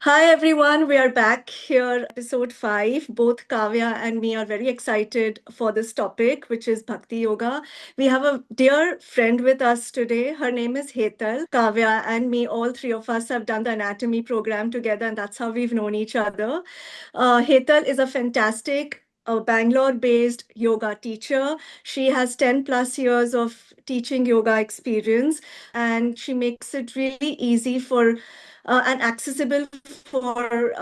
Hi everyone, we are back here, episode 5. Both Kavya and me are very excited for this topic, which is Bhakti Yoga. We have a dear friend with us today. Her name is Hetal. Kavya and me, all three of us have done the anatomy program together, and that's how we've known each other. Hetal is a fantastic Bangalore-based yoga teacher. She has 10 plus years of teaching yoga experience, and she makes it really easy for and accessible for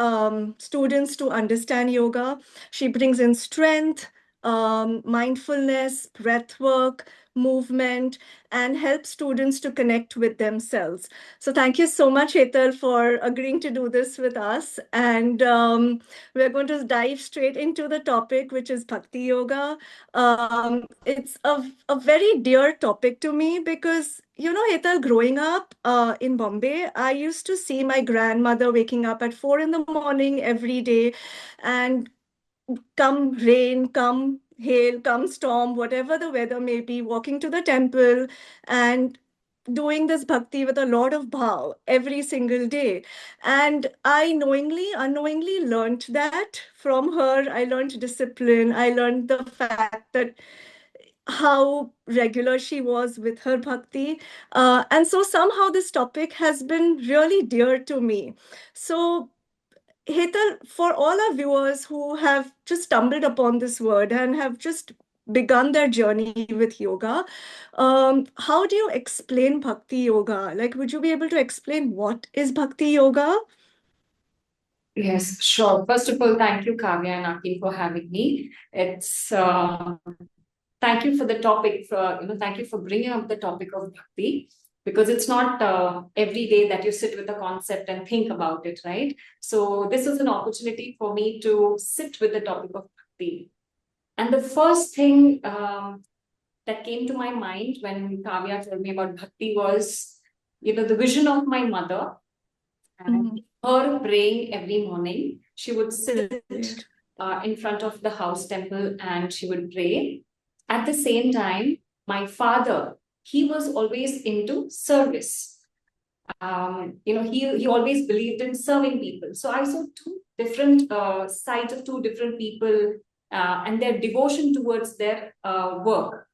students to understand yoga. She brings in strength, mindfulness, breath work, movement, and helps students to connect with themselves. So thank you so much, Hetal, for agreeing to do this with us. And we're going to dive straight into the topic, which is Bhakti Yoga. It's a very dear topic to me because, Hetal, growing up in Bombay, I used to see my grandmother waking up at 4 in the morning every day, and come rain, come hail, come storm, whatever the weather may be, walking to the temple and doing this bhakti with a lot of bhav every single day. And I unknowingly learned that from her. I learned discipline. I learned the fact that how regular she was with her bhakti. And so somehow this topic has been really dear to me. So Hetal, for all our viewers who have just stumbled upon this word and have just begun their journey with yoga, how do you explain Bhakti Yoga? Like, would you be able to explain what is Bhakti Yoga? Yes, sure. First of all, thank you, Kavya and Aki, for having me. It's Thank you for the topic. Thank you for bringing up the topic of bhakti, because it's not every day that you sit with a concept and think about it, right? So this is an opportunity for me to sit with the topic of bhakti. And the first thing that came to my mind when Kavya told me about bhakti was, the vision of my mother and her praying every morning. She would sit in front of the house temple and she would pray. At the same time, my father, he was always into service. He always believed in serving people. So I saw two different sides of two different people and their devotion towards their work,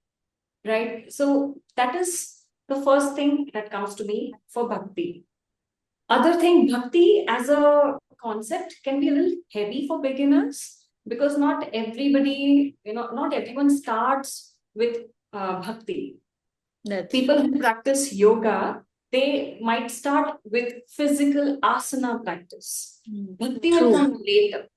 right? So that is the first thing that comes to me for bhakti. Other thing, bhakti as a concept can be a little heavy for beginners, because not everybody, not everyone starts with bhakti. People who practice yoga, they might start with physical asana practice. Bhakti will come later.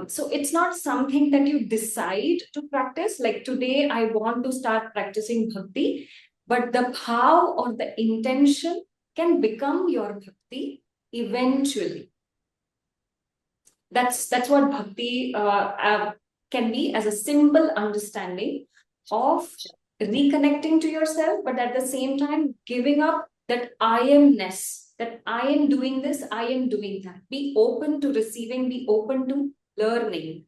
So it's not something that you decide to practice. Like today, I want to start practicing bhakti, but the bhav or the intention can become your bhakti eventually. That's what bhakti can be, as a simple understanding of reconnecting to yourself, but at the same time giving up that I amness, that I am doing this, I am doing that. Be open to receiving, be open to learning,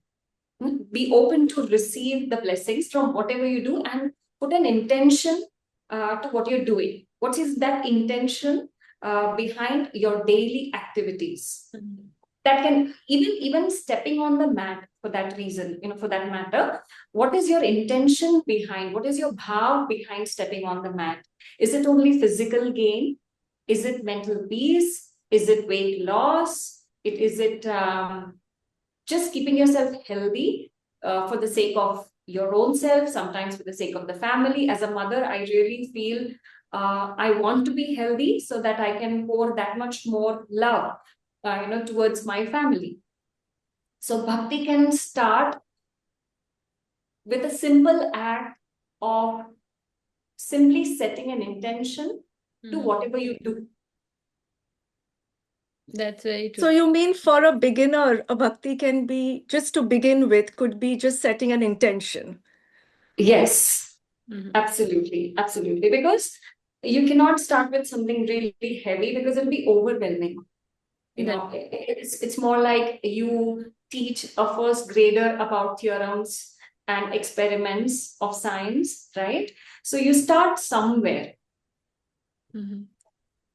be open to receive the blessings from whatever you do, and put an intention to what you're doing. What is that intention behind your daily activities? That can even stepping on the mat, for that reason, for that matter, what is your intention behind, what is your bhav behind stepping on the mat? Is it only physical gain? Is it mental peace? Is it weight loss? Is it just keeping yourself healthy for the sake of your own self, sometimes for the sake of the family? As a mother, I really feel I want to be healthy so that I can pour that much more love towards my family. So bhakti can start with a simple act of simply setting an intention to whatever you do. That's very true. So you mean for a beginner, a bhakti can be, just to begin with, could be just setting an intention? Yes, absolutely. Because you cannot start with something really heavy, because it'll be overwhelming. It's more like you teach a first grader about theorems and experiments of science, right? So you start somewhere.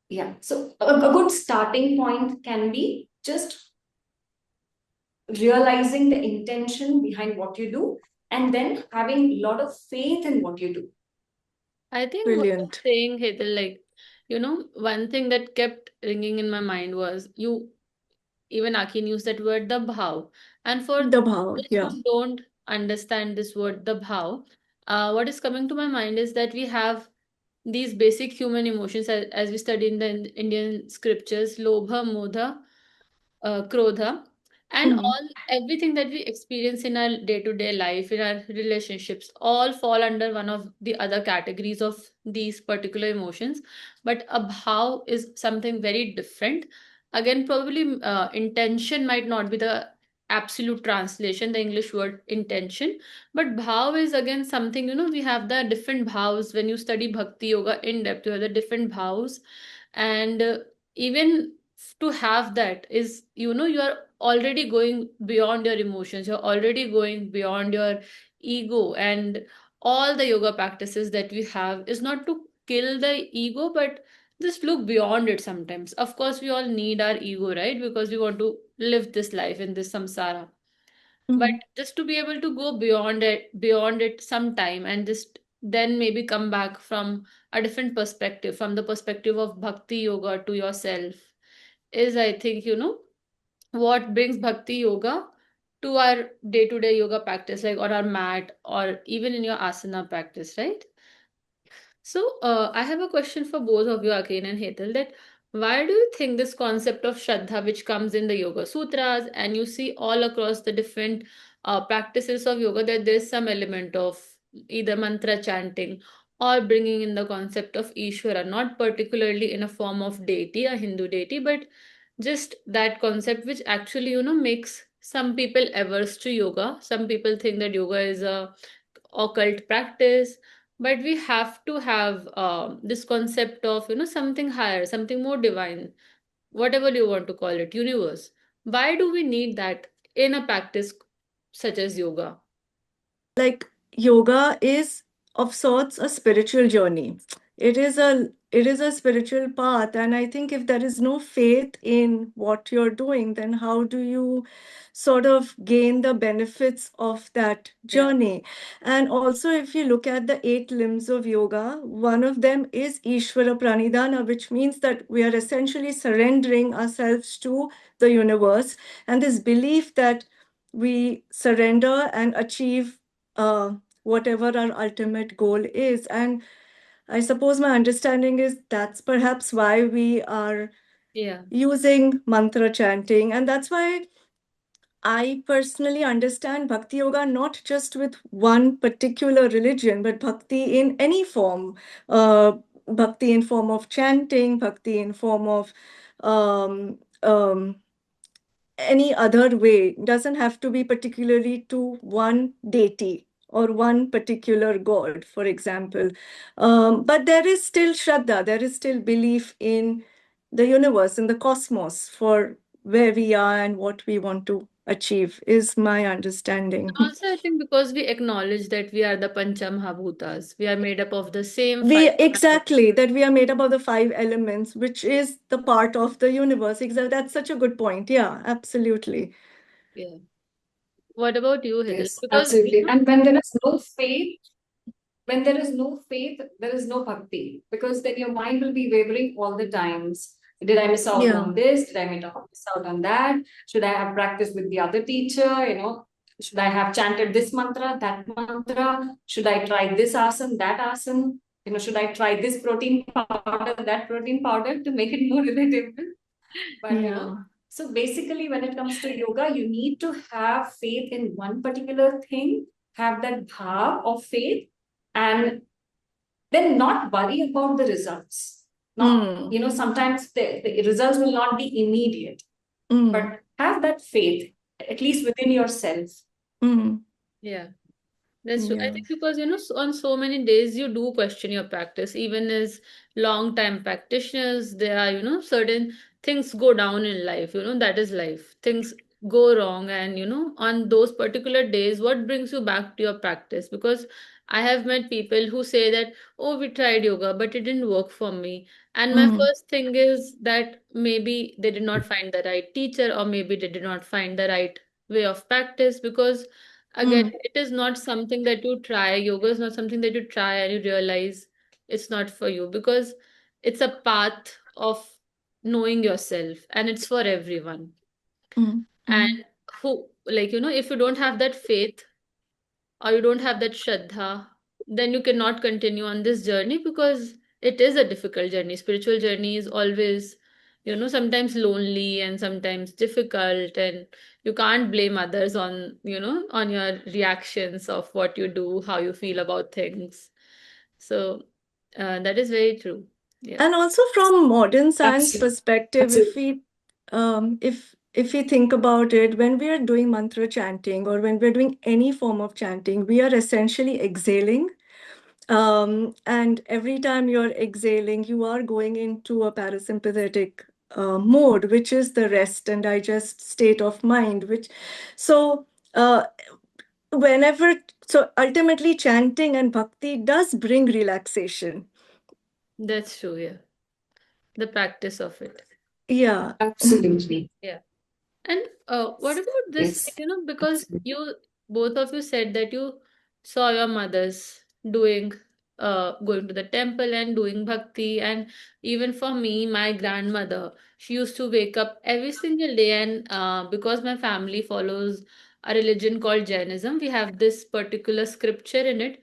Yeah. So a good starting point can be just realizing the intention behind what you do, and then having a lot of faith in what you do. I think what you're Brilliant. saying, Hetal, like, one thing that kept ringing in my mind was even Akin used that word, the bhav. And for The Bhāva, those yeah. who don't understand this word, the bhav, what is coming to my mind is that we have these basic human emotions as we study in the Indian scriptures, lobha, modha, krodha, and Mm. all everything that we experience in our day-to-day life, in our relationships, all fall under one of the other categories of these particular emotions. But a bhav is something very different. Again, probably intention might not be the absolute translation, the English word intention, but bhav is again something, we have the different bhavs. When you study bhakti yoga in depth, you have the different bhavs, and even to have that is, you are already going beyond your emotions, you're already going beyond your ego. And all the yoga practices that we have is not to kill the ego, but just look beyond it. Sometimes, of course, we all need our ego, right? Because we want to live this life in this samsara, but Mm. just to be able to go beyond it sometime, and just then maybe come back from a different perspective, from the perspective of bhakti yoga to yourself, is, I think, what brings bhakti yoga to our day-to-day yoga practice, like on our mat or even in your asana practice, right? So, I have a question for both of you, Akin and Hetal, that why do you think this concept of Shraddha, which comes in the Yoga Sutras and you see all across the different practices of yoga, that there's some element of either mantra chanting or bringing in the concept of Ishvara, not particularly in a form of deity, a Hindu deity, but just that concept which actually, makes some people averse to yoga. Some people think that yoga is a occult practice, but we have to have this concept of, something higher, something more divine, whatever you want to call it, universe. Why do we need that in a practice such as yoga? Like yoga is of sorts a spiritual journey. It is a spiritual path, and I think if there is no faith in what you're doing, then how do you sort of gain the benefits of that Yeah. journey? And also, if you look at the eight limbs of yoga, one of them is Ishvara Pranidhana, which means that we are essentially surrendering ourselves to the universe, and this belief that we surrender and achieve whatever our ultimate goal is. And I suppose my understanding is that's perhaps why we are Yeah. using mantra chanting. And that's why I personally understand Bhakti Yoga not just with one particular religion, but Bhakti in any form. Bhakti in form of chanting, Bhakti in form of um, um, any other way. Doesn't have to be particularly to one deity or one particular god, for example. But there is still Shraddha, there is still belief in the universe, in the cosmos, for where we are and what we want to achieve, is my understanding. Also, I think because we acknowledge that we are the Pancha Mahabhutas, we are made up of the same We five. exactly that we are made up of the five elements, which is the part of the universe. Exactly, that's such a good point. Yeah, absolutely. Yeah. What about you, Hidal? Yes, Because, absolutely. And when there is no faith, there is no bhakti, because then your mind will be wavering all the times. Did I miss out Yeah. on this? Did I miss out on that? Should I have practiced with the other teacher? Should I have chanted this mantra, that mantra? Should I try this asana, that asana? Should I try this protein powder, that protein powder to make it more relatable? But Yeah. so basically, when it comes to yoga, you need to have faith in one particular thing, have that bhav of faith, and then not worry about the results. Not, Hmm. sometimes the results will not be immediate, Mm. but have that faith, at least within yourself. Mm. yeah. That's true. I Yeah. think because, on so many days you do question your practice. Even as long time practitioners, there are, certain things go down in life, that is life. Things go wrong. And, on those particular days, what brings you back to your practice? Because I have met people who say that, oh, we tried yoga, but it didn't work for me. And my first thing is that maybe they did not find the right teacher, or maybe they did not find the right way of practice, because again, it is not something that you try. Yoga is not something that you try and you realize it's not for you, because it's a path of knowing yourself and it's for everyone. And who, like, if you don't have that faith or you don't have that Shraddha, then you cannot continue on this journey, because it is a difficult journey. Spiritual journey is always, sometimes lonely and sometimes difficult, and you can't blame others on, on your reactions of what you do, how you feel about things. So that is very true. Yeah. And also from modern science Absolutely. perspective, if we think about it, when we are doing mantra chanting or when we're doing any form of chanting, we are essentially exhaling. And every time you're exhaling, you are going into a parasympathetic mode, which is the rest and digest state of mind. So uh, so ultimately, chanting and bhakti does bring relaxation. That's true, yeah. The practice of it. Yeah. Absolutely. Yeah. And what about this, Yes. because Absolutely. you both of you said that you saw your mothers doing going to the temple and doing bhakti, and even for me, my grandmother, she used to wake up every single day, and because my family follows a religion called Jainism, we have this particular scripture in it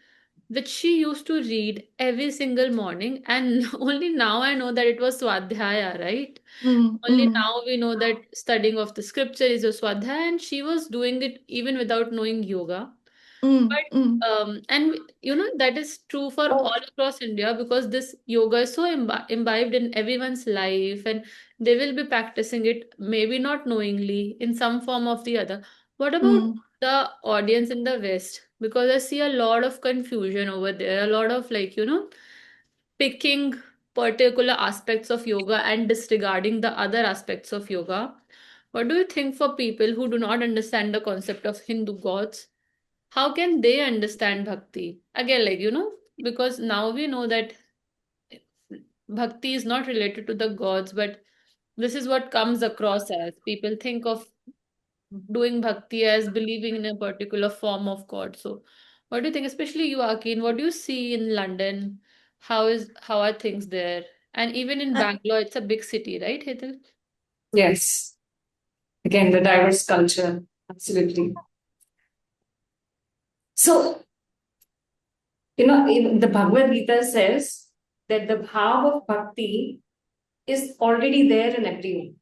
which she used to read every single morning, and only now I know that it was Swadhyaya, right? Only now we know that studying of the scripture is a Swadhyaya, and she was doing it even without knowing yoga. But and that is true for all across India, because this yoga is so imbibed in everyone's life, and they will be practicing it, maybe not knowingly, in some form of the other. What about the audience in the West? Because I see a lot of confusion over there, a lot of, like, picking particular aspects of yoga and disregarding the other aspects of yoga. What do you think for people who do not understand the concept of Hindu gods? How can they understand bhakti? Again, like, because now we know that bhakti is not related to the gods, but this is what comes across as. People think of doing bhakti as believing in a particular form of God. So, what do you think, especially you, Akin? What do you see in London? How are things there? And even in Bangalore, it's a big city, right, Hetal? Yes. Again, the diverse culture. Absolutely. So, even the Bhagavad Gita says that the Bhāva of bhakti is already there in everyone.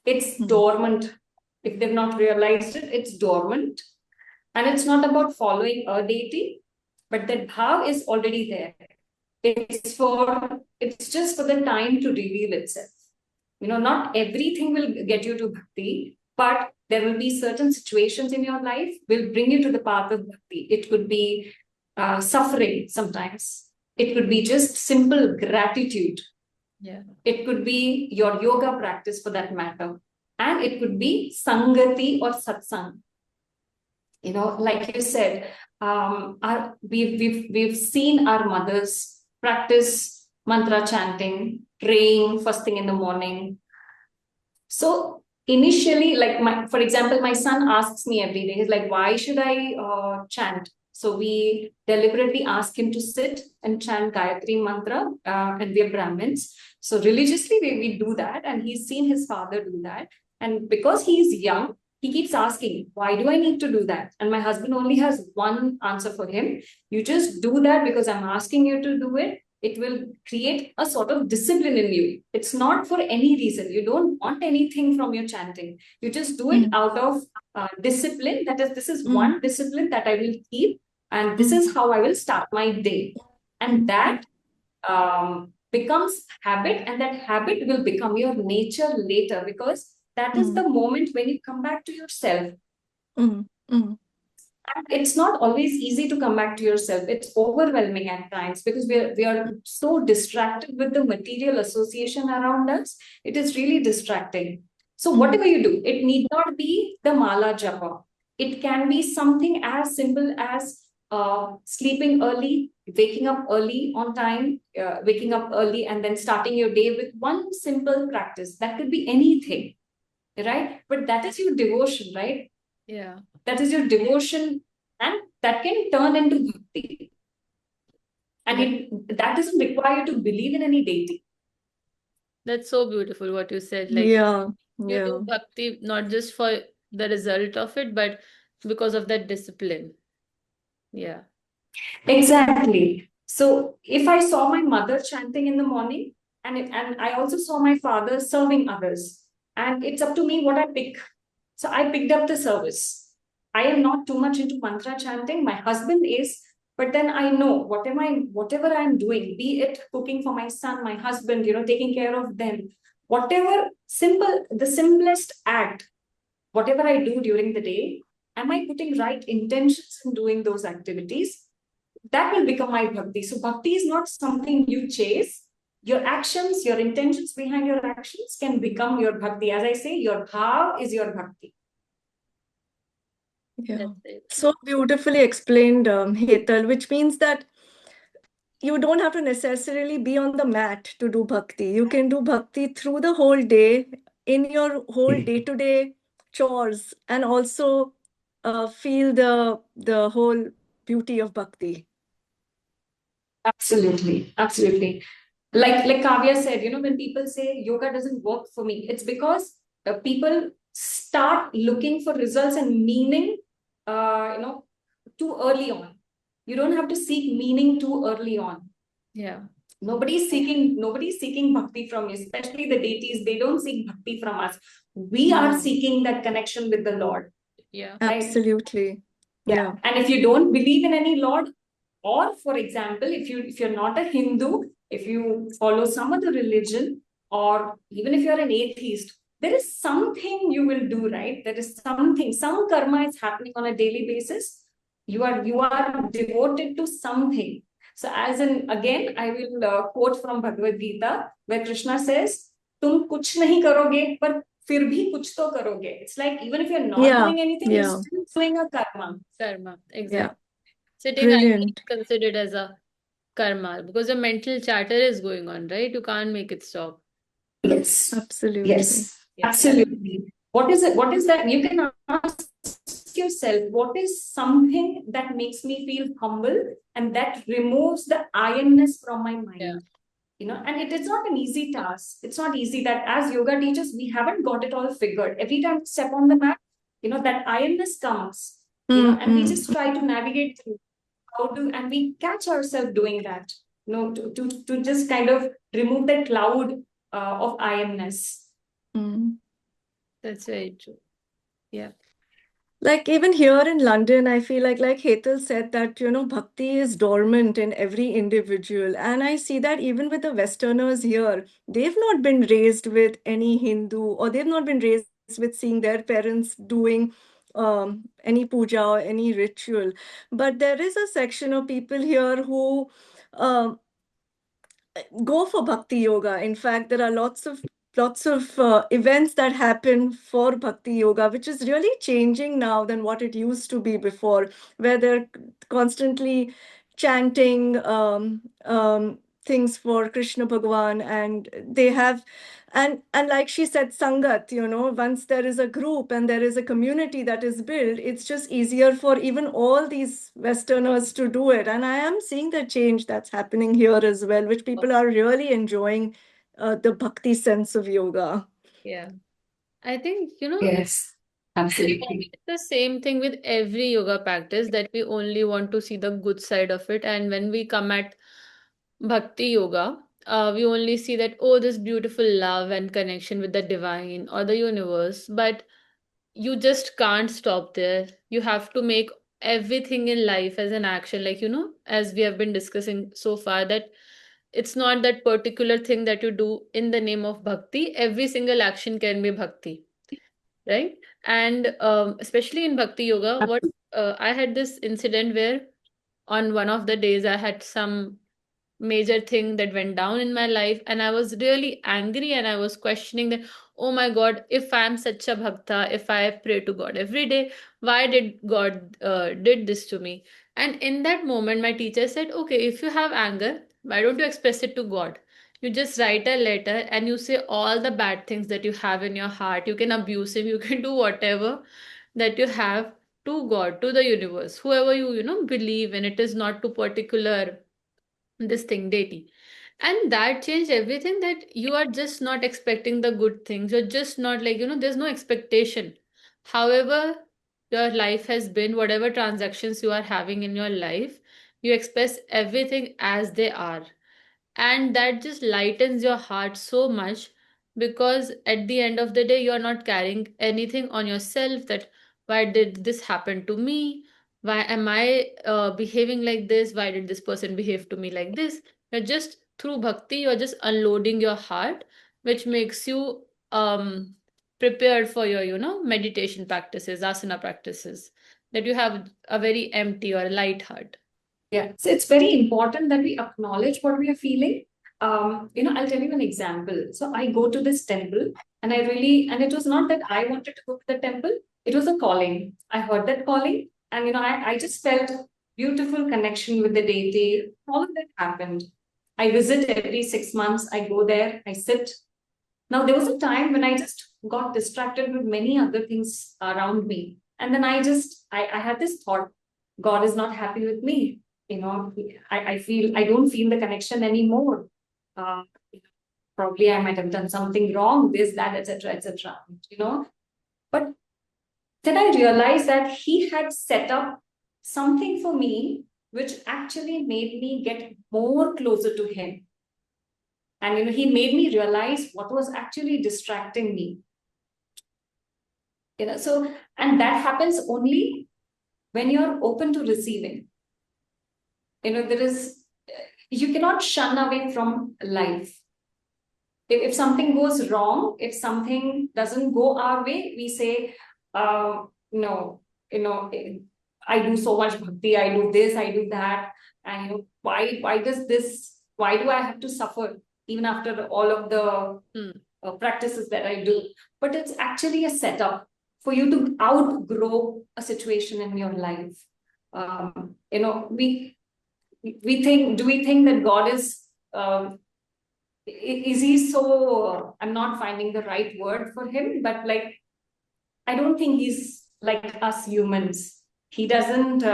It's dormant. If they've not realized it, it's dormant. And it's not about following a deity, but that bhav is already there. It's just for the time to reveal itself. Not everything will get you to bhakti, but there will be certain situations in your life will bring you to the path of bhakti. It could be suffering sometimes. It could be just simple gratitude. Yeah. It could be your yoga practice for that matter. And it could be sangati or satsang. Like you said, we've seen our mothers practice mantra chanting, praying first thing in the morning. So initially, like for example, my son asks me every day, he's like, why should I chant? So we deliberately ask him to sit and chant Gayatri mantra, and we are Brahmins. So religiously, we do that, and he's seen his father do that. And because he's young, he keeps asking, why do I need to do that? And my husband only has one answer for him. You just do that because I'm asking you to do it. It will create a sort of discipline in you. It's not for any reason. You don't want anything from your chanting. You just do it out of discipline. That is, this is one discipline that I will keep, and this is how I will start my day. And that becomes habit, and that habit will become your nature later, because that is the moment when you come back to yourself. It's not always easy to come back to yourself. It's overwhelming at times, because we are so distracted with the material association around us. It is really distracting. So whatever you do, it need not be the mala japa. It can be something as simple as sleeping early, waking up early on time, waking up early and then starting your day with one simple practice. That could be anything, right? But that is your devotion, right? Yeah. That is your devotion, and that can turn into bhakti. And that doesn't require you to believe in any deity. That's so beautiful what you said. Like Yeah, you do yeah, bhakti not just for the result of it, but because of that discipline. Yeah. Exactly. So if I saw my mother chanting in the morning, and I also saw my father serving others, and it's up to me what I pick. So I picked up the service. I am not too much into mantra chanting. My husband is, but then I know whatever I'm doing, be it cooking for my son, my husband, taking care of them, whatever the simplest act, whatever I do during the day, am I putting right intentions in doing those activities? That will become my bhakti. So bhakti is not something you chase. Your actions, your intentions behind your actions can become your bhakti. As I say, your bhāva is your bhakti. yeah. That's it. So beautifully explained, Hetal, which means that you don't have to necessarily be on the mat to do bhakti. You can do bhakti through the whole day in your whole day-to-day chores, and also feel the whole beauty of bhakti. Absolutely. Absolutely. Like Kavya said, when people say yoga doesn't work for me, it's because people start looking for results and meaning, too early on. You don't have to seek meaning too early on. Yeah. Nobody's seeking bhakti from you, especially the deities. They don't seek bhakti from us. We are seeking that connection with the Lord. Yeah. Right? Absolutely. Yeah. And if you don't believe in any Lord, or for example, if you're not a Hindu, if you follow some other religion, or even if you're an atheist, there is something you will do, right? There is something, some karma is happening on a daily basis. You are devoted to something. So as in, again, I will quote from Bhagavad Gita, where Krishna says, "Tum kuch nahi karoge, par fir bhi kuch to karoge." It's like even if you're not Yeah. doing anything, you're Yeah. still doing a karma. Karma. Yeah. Exactly. Sitting idle is Brilliant. considered as a karma because a mental chatter is going on, right? You can't make it stop. Yes. Absolutely. Yes. Yeah. Absolutely. What is it? What is that? You can ask yourself, what is something that makes me feel humble and that removes the iron-ness from my mind? Yeah. And it is not an easy task. It's not easy that as yoga teachers, we haven't got it all figured. Every time we step on the mat, that iron-ness comes, and we just try to navigate through and we catch ourselves doing that, to just kind of remove that cloud of iron-ness. That's very true. Yeah. Like even here in London, I feel like Hetal said that, bhakti is dormant in every individual. And I see that even with the Westerners here, they've not been raised with any Hindu, or they've not been raised with seeing their parents doing any puja or any ritual. But there is a section of people here who um, go for bhakti yoga. In fact, there are lots of events that happen for bhakti yoga, which is really changing now than what it used to be before, where they're constantly chanting things for Krishna Bhagwan, and they have, and like she said, sangat. Once there is a group and there is a community that is built, it's just easier for even all these Westerners to do it. And I am seeing the change that's happening here as well, which people are really enjoying, the bhakti sense of yoga. Yeah. I think, Yes, absolutely. it's the same thing with every yoga practice that we only want to see the good side of it. And when we come at Bhakti Yoga, we only see that, oh, this beautiful love and connection with the divine or the universe. But you just can't stop there. You have to make everything in life as an action. Like, as we have been discussing so far, that it's not that particular thing that you do in the name of bhakti. Every single action can be bhakti, right? And especially in Bhakti Yoga, I had this incident where on one of the days I had some major thing that went down in my life, and I was really angry, and I was questioning that, oh my God, if I'm such a bhakta, if I pray to God every day, why did God did this to me? And in that moment, my teacher said, okay, if you have anger, why don't you express it to God? You just write a letter and you say all the bad things that you have in your heart. You can abuse him, you can do whatever that you have to God, to the universe, whoever you believe in. It is not to particular this thing, deity. And that changed everything, that you are just not expecting the good things. You're just not like, there's no expectation. However, your life has been, whatever transactions you are having in your life, you express everything as they are, and that just lightens your heart so much, because at the end of the day you're not carrying anything on yourself, that why did this happen to me, why am I behaving like this, why did this person behave to me like this. You're just, through bhakti, you're just unloading your heart, which makes you prepared for your meditation practices, asana practices, that you have a very empty or light heart. Yeah. So it's very important that we acknowledge what we are feeling. I'll tell you an example. So I go to this temple, and and it was not that I wanted to go to the temple, it was a calling. I heard that calling, and I just felt beautiful connection with the deity. All of that happened. I visit every 6 months, I go there, I sit. Now, there was a time when I just got distracted with many other things around me. And then I had this thought, God is not happy with me. I don't feel the connection anymore. Uh, Probably I might have done something wrong, this, that, etc., etc. But then I realized that he had set up something for me, which actually made me get more closer to him. And he made me realize what was actually distracting me. So, and that happens only when you're open to receiving. There is, you cannot shun away from life. If something goes wrong, if something doesn't go our way, we say, no, I do so much bhakti, I do this, I do that. And why do I have to suffer even after all of the practices that I do? But it's actually a setup for you to outgrow a situation in your life. We think that God is he so, I'm not finding the right word for him, but like, I don't think he's like us humans. He doesn't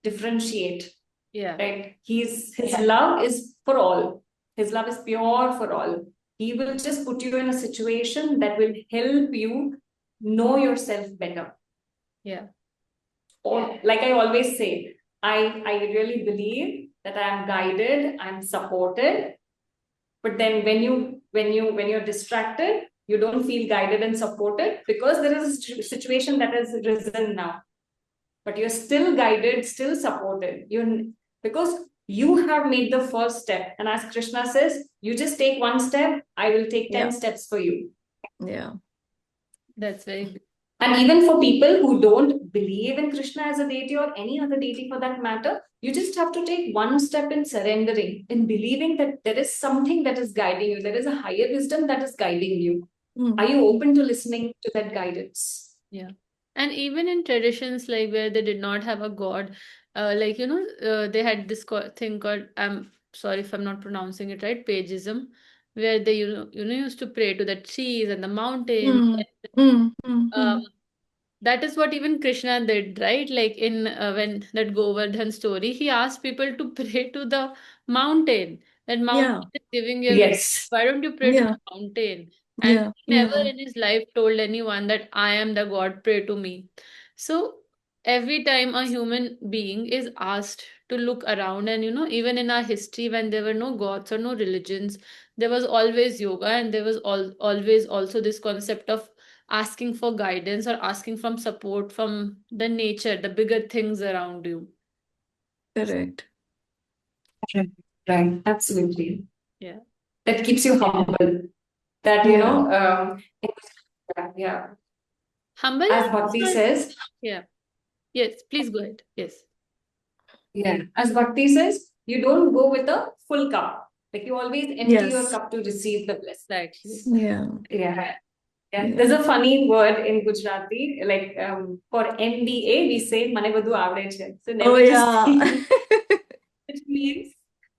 differentiate. Yeah. Right? His love is for all. His love is pure for all. He will just put you in a situation that will help you know yourself better. Yeah. Or like I always say, I really believe that I am guided, I'm supported. But then when you're distracted, you don't feel guided and supported, because there is a situation that has risen now. But you're still guided, still supported. Because you have made the first step. And as Krishna says, you just take one step, I will take 10 steps for you. Yeah. That's very good. And even for people who don't believe in Krishna as a deity, or any other deity for that matter, you just have to take one step in surrendering, in believing that there is something that is guiding you. There is a higher wisdom that is guiding you. Are you open to listening to that guidance? Yeah. And even in traditions like where they did not have a god, they had this thing called, I'm sorry if I'm not pronouncing it right, paganism, where they used to pray to the trees and the mountains. That is what even Krishna did, right? Like in when that Govardhan story, he asked people to pray to the mountain. That mountain is giving you everything. Yes. Why don't you pray to the mountain? And he never in his life told anyone that I am the God, pray to me. So every time a human being is asked to look around, and even in our history, when there were no gods or no religions, there was always yoga, and there was always also this concept of asking for guidance or asking from support from the nature, the bigger things around you. Correct. Right. Absolutely. Yeah. That keeps you humble. That, yeah. Humble As is Bhakti also, says, yeah. Yes, please go ahead. Yes. yeah, as Bhakti says, you don't go with a full cup. Like you always empty your Yes. cup to receive the blessing. Exactly. Yeah. Yeah. Yeah. Yeah. There's a funny word in Gujarati, like for MBA, we say Mane Badhu Avde Chhe. So Oh, never just yeah. think,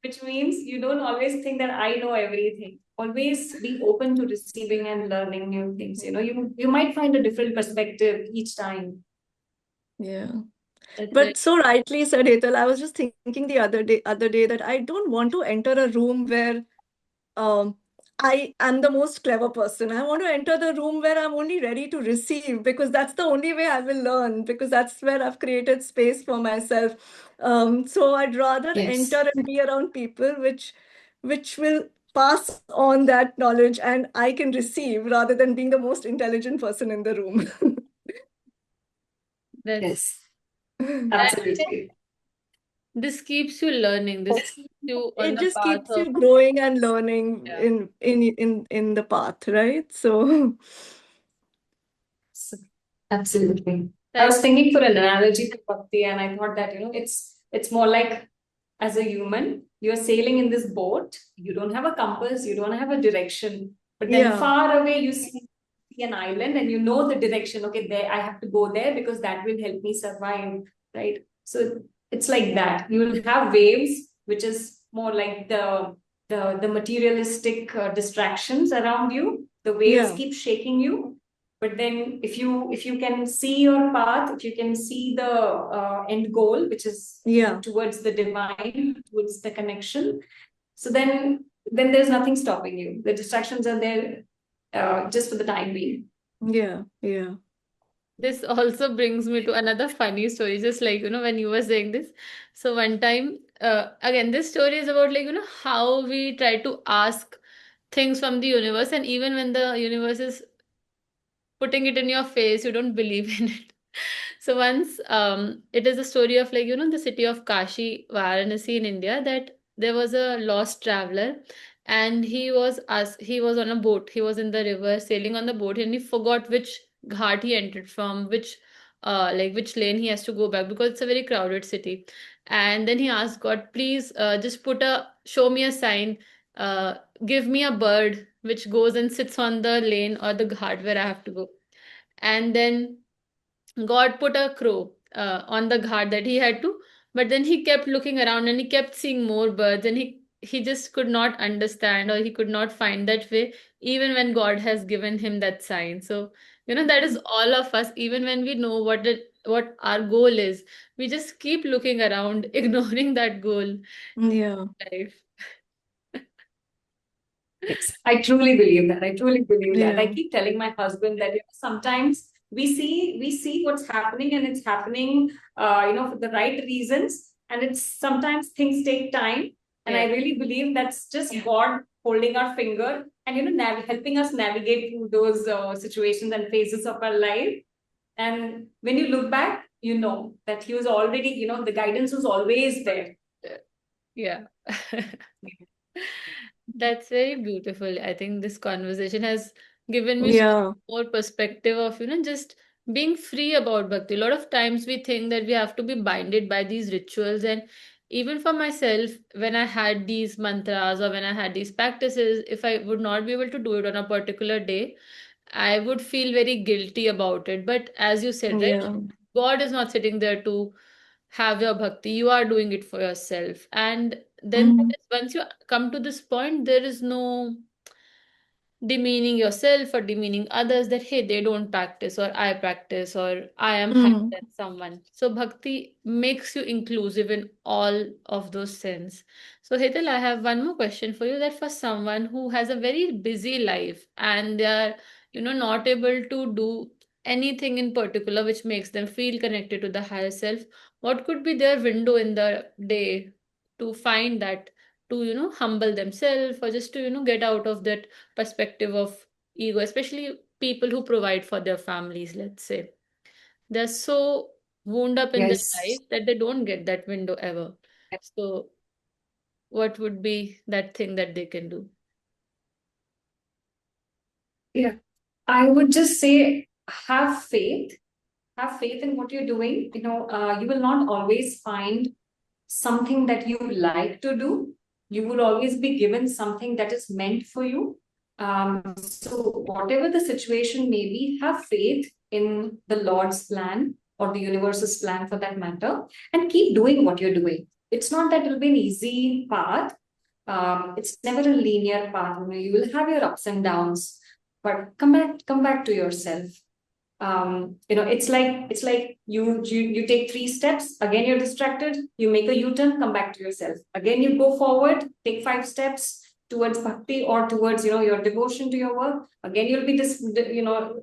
which means you don't always think that I know everything. Always be open to receiving and learning new things. You know, you might find a different perspective each time. Yeah. That's But it. so rightly said, Hetal. I was just thinking the other day that I don't want to enter a room where I am the most clever person. I want to enter the room where I'm only ready to receive, because that's the only way I will learn, because that's where I've created space for myself. So I'd rather Yes. enter and be around people which will pass on that knowledge and I can receive, rather than being the most intelligent person in the room. That's Yes. and Absolutely. this keeps you learning. This keeps you on It the just path keeps of, you growing and learning yeah. in the path, right? So Absolutely. I was Like, thinking for an analogy to bhakti, and I thought that, it's more like, as a human, you're sailing in this boat, you don't have a compass, you don't have a direction, but then yeah, far away you see an island and you know the direction. Okay, there I have to go there because that will help me survive, right? So it's like that. You will have waves, which is more like the materialistic distractions around you. The waves yeah, keep shaking you, but then if you can see your path, if you can see the end goal, which is yeah, towards the divine, towards the connection, so then there's nothing stopping you. The distractions are there just for the time being. yeah, yeah, this also brings me to another funny story, just like, when you were saying this. So one time, again, this story is about, like, how we try to ask things from the universe, and even when the universe is putting it in your face, you don't believe in it. So once, it is a story of, like, the city of Kashi, Varanasi in India, that there was a lost traveler, and he was on a boat. He was in the river sailing on the boat, and he forgot which ghat he entered from, which lane he has to go back, because it's a very crowded city. And then he asked God, please, just show me a sign, uh, give me a bird which goes and sits on the lane or the ghat where I have to go. And then God put a crow on the ghat that he had to, but then he kept looking around and he kept seeing more birds, and he just could not understand, or he could not find that way, even when God has given him that sign. So, that is all of us. Even when we know what our goal is, we just keep looking around, ignoring that goal in yeah, life. Yes, I truly believe that. I truly believe that. I yeah, keep telling my husband that, sometimes we see what's happening, and it's happening for the right reasons, and it's sometimes things take time, and I Yeah. really believe that's just God holding our finger and helping us navigate through those situations and phases of our life. And when you look back, you know that he was already, the guidance was always there. Yeah. That's very beautiful. I think this conversation has given me so yeah, more perspective of, just being free about bhakti. A lot of times we think that we have to be binded by these rituals. And even for myself, when I had these mantras or when I had these practices, if I would not be able to do it on a particular day, I would feel very guilty about it. But as you said, right, yeah, God is not sitting there to have your bhakti. You are doing it for yourself. And then mm, once you come to this point, there is no demeaning yourself or demeaning others, that hey, they don't practice or I practice or I am higher mm, than someone. So bhakti makes you inclusive in all of those sense. So Hetal, I have one more question for you, that for someone who has a very busy life and they are, not able to do anything in particular which makes them feel connected to the higher self, what could be their window in the day to find that, to humble themselves, or just to get out of that perspective of ego, especially people who provide for their families, let's say. They're so wound up in their Yes. life that they don't get that window ever. So, what would be that thing that they can do? Yeah. I would just say, have faith. Have faith in what you're doing. You will not always find something that you like to do. You will always be given something that is meant for you. So whatever the situation may be, have faith in the Lord's plan or the universe's plan for that matter, and keep doing what you're doing. It's not that it'll be an easy path. It's never a linear path. You will have your ups and downs, but come back to yourself. It's like you take 3 steps, again you're distracted, you make a U-turn, come back to yourself. Again, you go forward, take 5 steps towards bhakti or towards your devotion to your work. Again, you'll be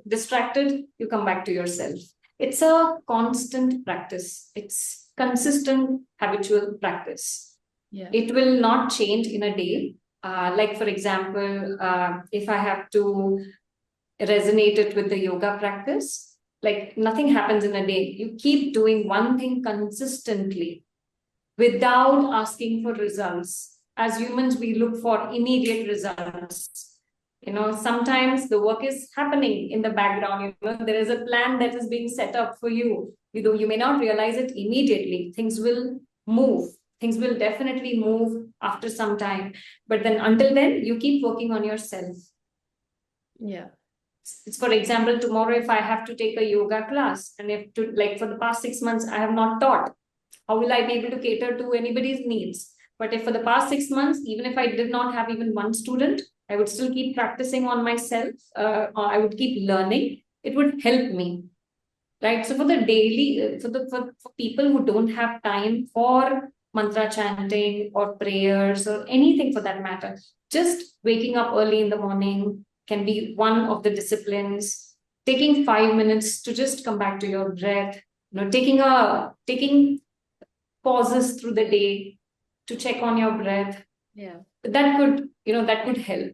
distracted, you come back to yourself. It's a constant practice. It's consistent habitual practice. Yeah. It will not change in a day. Like for example, if I have to resonate it with the yoga practice, like nothing happens in a day. You keep doing one thing consistently without asking for results. As humans, we look for immediate results. Sometimes the work is happening in the background. There is a plan that is being set up for you. You may not realize it immediately. Things will move. Things will definitely move after some time. But then until then, you keep working on yourself. Yeah. It's, for example, tomorrow if I have to take a yoga class, and if to, like for the past 6 months I have not taught, how will I be able to cater to anybody's needs? But if for the past 6 months, even if I did not have even one student, I would still keep practicing on myself, or I would keep learning. It would help me, right? So for the daily, for people who don't have time for mantra chanting or prayers or anything for that matter, just waking up early in the morning can be one of the disciplines. Taking 5 minutes to just come back to your breath, taking pauses through the day to check on your breath. Yeah. That could help.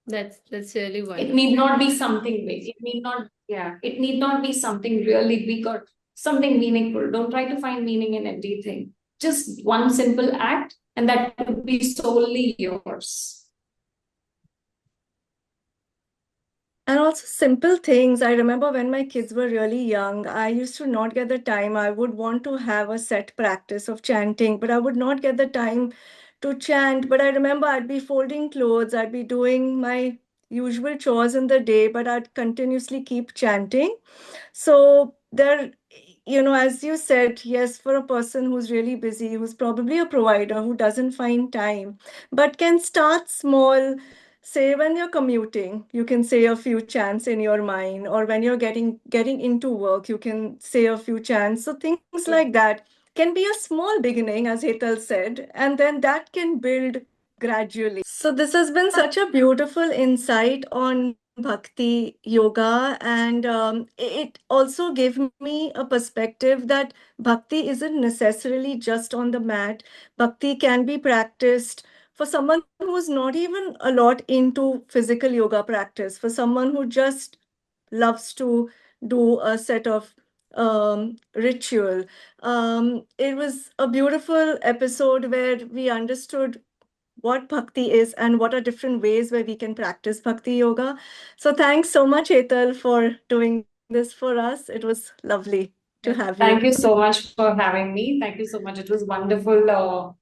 That's really wonderful. It need not be something big. It need not be something really big or something meaningful. Don't try to find meaning in everything. Just one simple act, and that could be solely yours. And also simple things. I remember when my kids were really young, I used to not get the time. I would want to have a set practice of chanting, but I would not get the time to chant. But I remember I'd be folding clothes, I'd be doing my usual chores in the day, but I'd continuously keep chanting. So there, as you said, yes, for a person who's really busy, who's probably a provider, who doesn't find time, but can start small. Say when you're commuting, you can say a few chants in your mind, or when you're getting into work, you can say a few chants. So things like that can be a small beginning, as Hetal said, and then that can build gradually. So this has been such a beautiful insight on Bhakti Yoga, and it also gave me a perspective that Bhakti isn't necessarily just on the mat. Bhakti can be practiced for someone who's not even a lot into physical yoga practice, for someone who just loves to do a set of ritual. It was a beautiful episode where we understood what bhakti is and what are different ways where we can practice bhakti yoga. So thanks so much, Hetal, for doing this for us. It was lovely to have you. Thank you so much for having me. Thank you so much. It was wonderful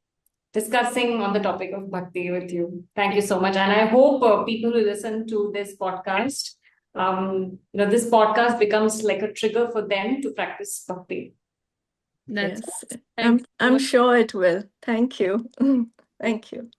discussing on the topic of bhakti with you. Thank you so much. And I hope people who listen to this podcast, this podcast becomes like a trigger for them to practice bhakti. Yes, I'm sure it will. Thank you. Thank you.